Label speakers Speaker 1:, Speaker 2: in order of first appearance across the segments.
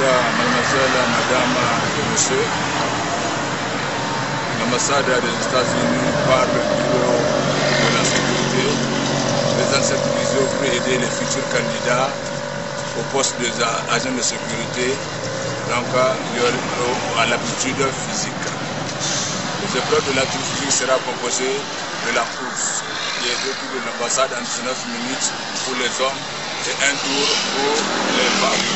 Speaker 1: mademoiselle, madame et monsieur. L'ambassade des États-Unis par le bureau de la sécurité présente cette vision pour aider les futurs candidats au poste d'agent de sécurité, donc à l'aptitude physique. Les épreuves de l'aptitude physique sera composée de la course, qui est 2 tours de l'ambassade en 19 minutes pour les hommes et 1 tour pour les femmes.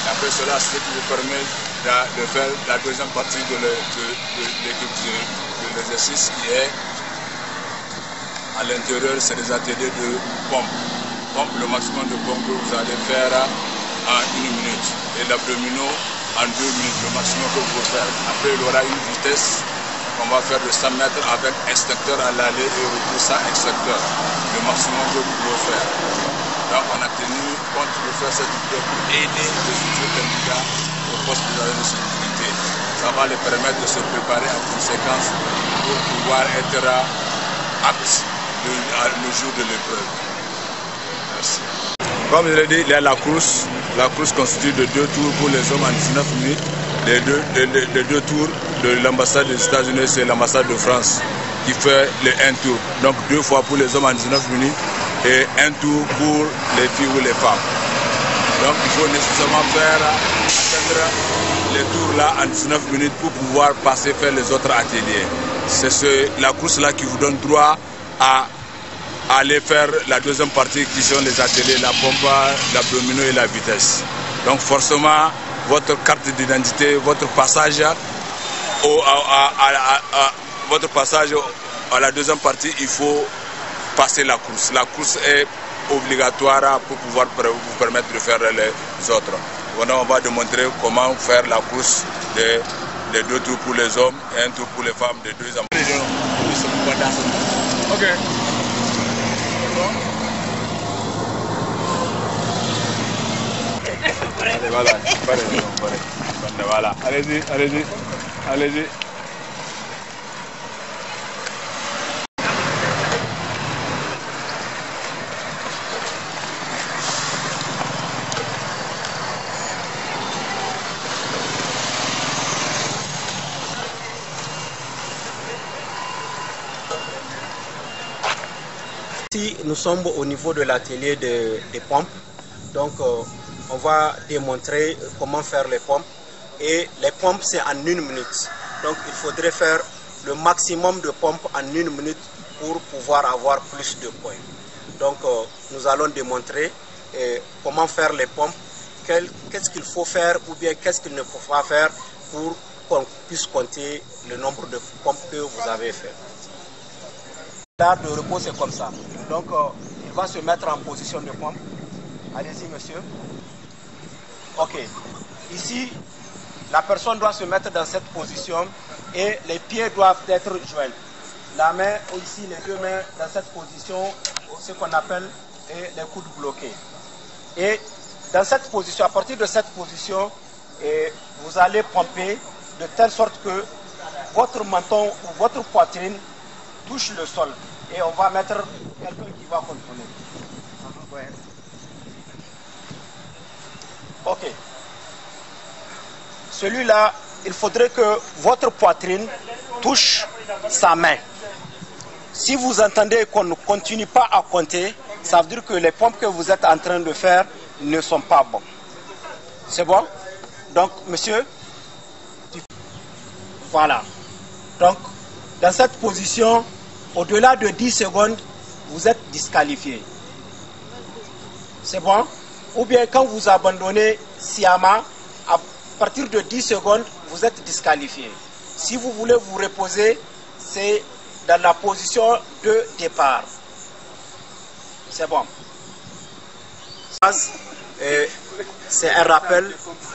Speaker 1: Après cela, ce qui vous permet de faire la deuxième partie de l'exercice qui est à l'intérieur, c'est des ateliers de pompe. Le maximum de pompes que vous allez faire en 1 minute et l'abdominaux en 2 minutes, le maximum que vous pouvez faire. Après, il y aura une vitesse qu'on va faire de 100 mètres avec extincteur à l'aller et retour sans extincteur, le maximum que vous pouvez faire. Donc on a tenu compte de faire cette vidéo pour aider les futurs candidats au poste de sécurité. Ça va les permettre de se préparer en conséquence pour pouvoir être aptes le jour de l'épreuve. Merci. Comme je l'ai dit, il y a la course. La course constitue de 2 tours pour les hommes en 19 minutes. Les deux tours de l'ambassade des États-Unis, c'est l'ambassade de France qui fait le 1 tour. Donc 2 fois pour les hommes en 19 minutes et 1 tour pour les filles ou les femmes. Donc il faut nécessairement atteindre les tours là en 19 minutes pour pouvoir passer faire les autres ateliers. C'est la course là qui vous donne droit à aller faire la deuxième partie qui sont les ateliers, la pompe, l'abdominaux et la vitesse. Donc forcément, votre carte d'identité, votre passage à la deuxième partie, il faut passer la course. La course est obligatoire pour pouvoir vous permettre de faire les autres. Maintenant, on va démontrer comment faire la course des 2 tours pour les hommes et 1 tour pour les femmes, des 2 hommes. Ok. Allez, voilà, allez-y, allez-y, allez-y.
Speaker 2: Ici, nous sommes au niveau de l'atelier des pompes. Donc, on va démontrer comment faire les pompes. Et les pompes, c'est en 1 minute. Donc, il faudrait faire le maximum de pompes en 1 minute pour pouvoir avoir plus de points. Donc, nous allons démontrer comment faire les pompes, qu'est-ce qu'il faut faire ou bien qu'est-ce qu'il ne faut pas faire pour qu'on puisse compter le nombre de pompes que vous avez fait. Là, de repos, c'est comme ça. Donc, il va se mettre en position de pompe. Allez-y, monsieur. Ok. Ici, la personne doit se mettre dans cette position et les pieds doivent être joints. La main, ici, les 2 mains dans cette position, ce qu'on appelle les coudes bloqués. Et dans cette position, à partir de cette position, vous allez pomper de telle sorte que votre menton ou votre poitrine touche le sol. Et on va mettre quelqu'un qui va contrôler. Ouais. Ok. Celui-là, il faudrait que votre poitrine touche sa main. Si vous entendez qu'on ne continue pas à compter, ça veut dire que les pompes que vous êtes en train de faire ne sont pas bonnes. C'est bon? Donc, monsieur, voilà. Donc, dans cette position, au-delà de 10 secondes, vous êtes disqualifié. C'est bon? Ou bien quand vous abandonnez sciemment, à partir de 10 secondes, vous êtes disqualifié. Si vous voulez vous reposer, c'est dans la position de départ. C'est bon. C'est un rappel.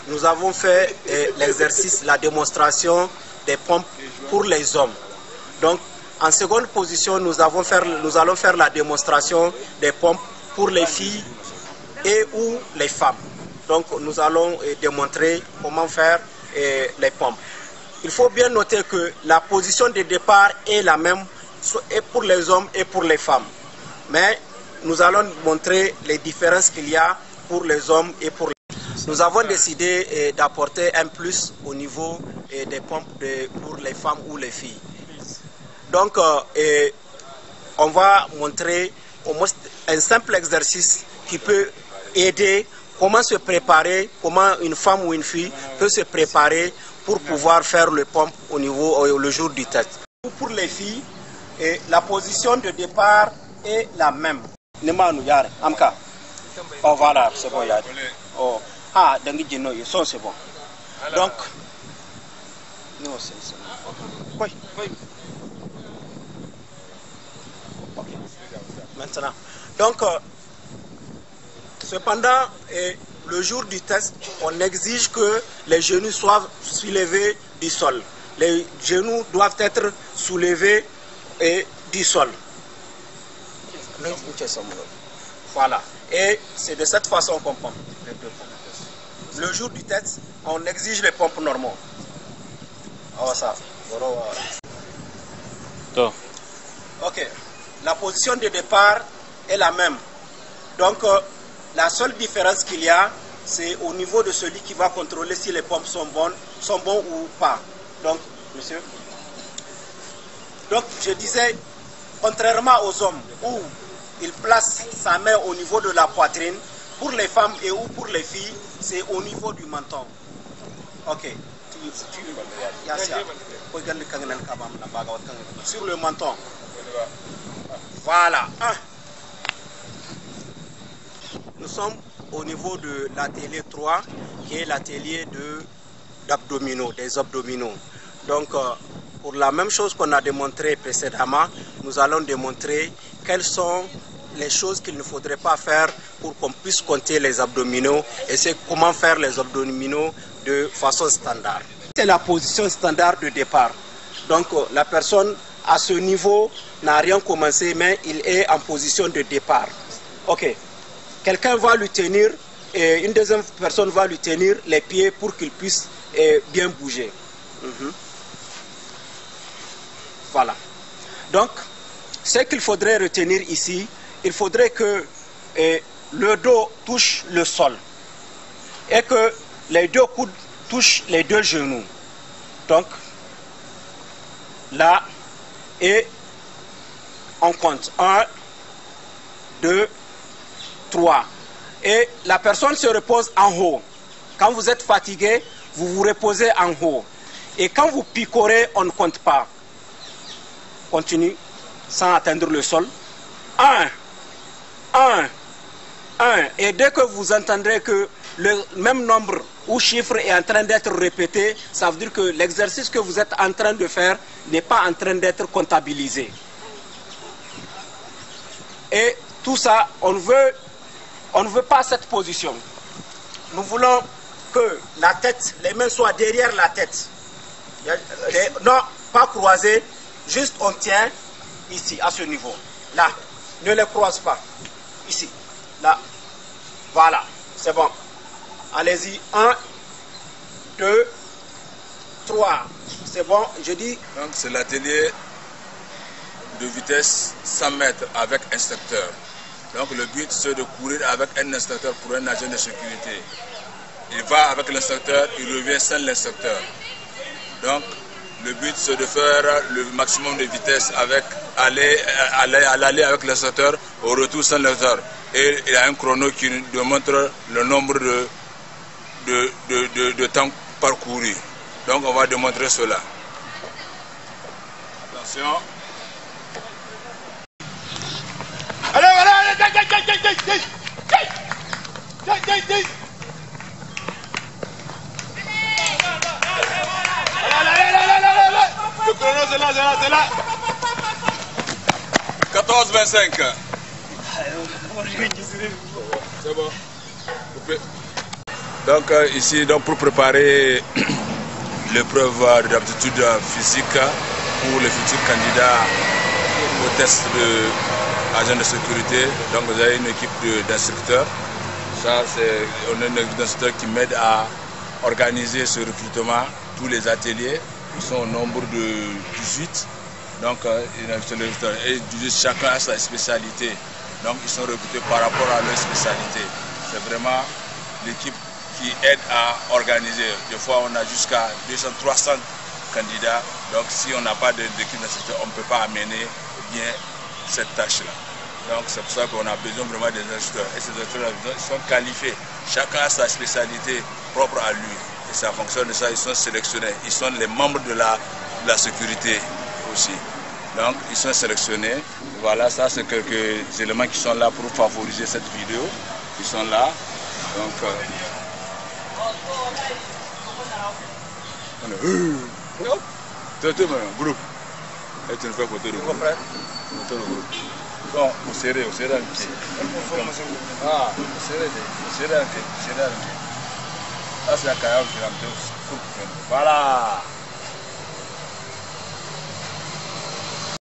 Speaker 2: Nous avons fait l'exercice, la démonstration des pompes pour les hommes. Donc, en seconde position, nous allons faire la démonstration des pompes pour les filles et ou les femmes. Donc, nous allons démontrer comment faire les pompes. Il faut bien noter que la position de départ est la même et pour les hommes et pour les femmes. Mais nous allons montrer les différences qu'il y a pour les hommes et pour les femmes. nous avons décidé d'apporter un plus au niveau des pompes pour les femmes ou les filles. Donc, on va montrer au moins un simple exercice qui peut aider comment se préparer, comment une femme ou une fille peut se préparer pour pouvoir faire le pompe au niveau le jour du test. Pour les filles, la position de départ est la même. Oh voilà, c'est bon, Yari. Oh, ah, c'est bon. Donc, non, c'est bon. Oui, oui. Okay. Maintenant, donc, cependant, le jour du test, on exige que les genoux soient soulevés du sol. Les genoux doivent être soulevés du sol. Voilà. Et c'est de cette façon qu'on pompe les deux pompes. Le jour du test, on exige les pompes normaux. Oh, ça. Ok. La position de départ est la même. Donc, la seule différence qu'il y a, c'est au niveau de celui qui va contrôler si les pompes sont bons ou pas. Donc, monsieur. Donc, je disais, contrairement aux hommes où il place sa main au niveau de la poitrine, pour les femmes et ou pour les filles, c'est au niveau du menton. Ok. Sur le menton. Voilà. Nous sommes au niveau de l'atelier 3, qui est l'atelier d'abdominaux, des abdominaux. Donc, pour la même chose qu'on a démontré précédemment, nous allons démontrer quelles sont les choses qu'il ne faudrait pas faire pour qu'on puisse compter les abdominaux et c'est comment faire les abdominaux de façon standard. C'est la position standard de départ. Donc, la personne à ce niveau n'a rien commencé, mais il est en position de départ. Ok. Quelqu'un va lui tenir, et une deuxième personne va lui tenir les pieds pour qu'il puisse bien bouger. Voilà. Donc, ce qu'il faudrait retenir ici, il faudrait que le dos touche le sol et que les deux coudes touchent les deux genoux. Donc, là, et on compte. 1, 2, 3. Et la personne se repose en haut. Quand vous êtes fatigué, vous vous reposez en haut. Et quand vous picorez, on ne compte pas. Continue sans atteindre le sol. 1, 1, 1. Et dès que vous entendrez que le même nombre ou chiffre est en train d'être répété, ça veut dire que l'exercice que vous êtes en train de faire n'est pas en train d'être comptabilisé. Et tout ça, on ne veut pas cette position. Nous voulons que la tête, les mains soient derrière la tête. Non, pas croisées, juste on tient ici, à ce niveau. Là, ne les croise pas. Ici, là. Voilà, c'est bon. Allez-y, 1, 2, 3. C'est bon, je dis.
Speaker 1: Donc c'est l'atelier de vitesse 100 mètres avec instructeur. Donc le but c'est de courir avec un instructeur pour un agent de sécurité. Il va avec l'instructeur, il revient sans l'instructeur. Donc le but c'est de faire le maximum de vitesse avec à l'aller avec l'instructeur, au retour sans l'instructeur. Et il y a un chrono qui nous montre le nombre de temps parcouru. Donc on va démontrer cela. Attention.
Speaker 3: Allez, allez, le chrono c'est là.
Speaker 1: 14-25. C'est bon. Donc ici, pour préparer l'épreuve d'aptitude physique pour les futurs candidats au test d'agent de sécurité, donc vous avez une équipe d'instructeurs. Ça, on a une équipe d'instructeurs qui m'aide à organiser ce recrutement, tous les ateliers. Ils sont au nombre de 18. Donc, et chacun a sa spécialité. Donc, ils sont recrutés par rapport à leur spécialité. C'est vraiment l'équipe qui aident à organiser. Des fois, on a jusqu'à 200-300 candidats. Donc, si on n'a pas d'équipe nécessaire, on ne peut pas amener bien cette tâche-là. Donc, c'est pour ça qu'on a besoin vraiment des instructeurs. Et ces instructeurs, ils sont qualifiés. Chacun a sa spécialité propre à lui. Et ça fonctionne de ça, ils sont sélectionnés. Ils sont les membres de la sécurité aussi. Donc, ils sont sélectionnés. Voilà, ça, c'est quelques éléments qui sont là pour favoriser cette vidéo. Ils sont là. Donc, groupe. Et tu ne fais photo de groupe. Photo de groupe. Bon, au serré un pied. Ah, au serré un pied. Là, c'est la caillou qui est un peu. Voilà.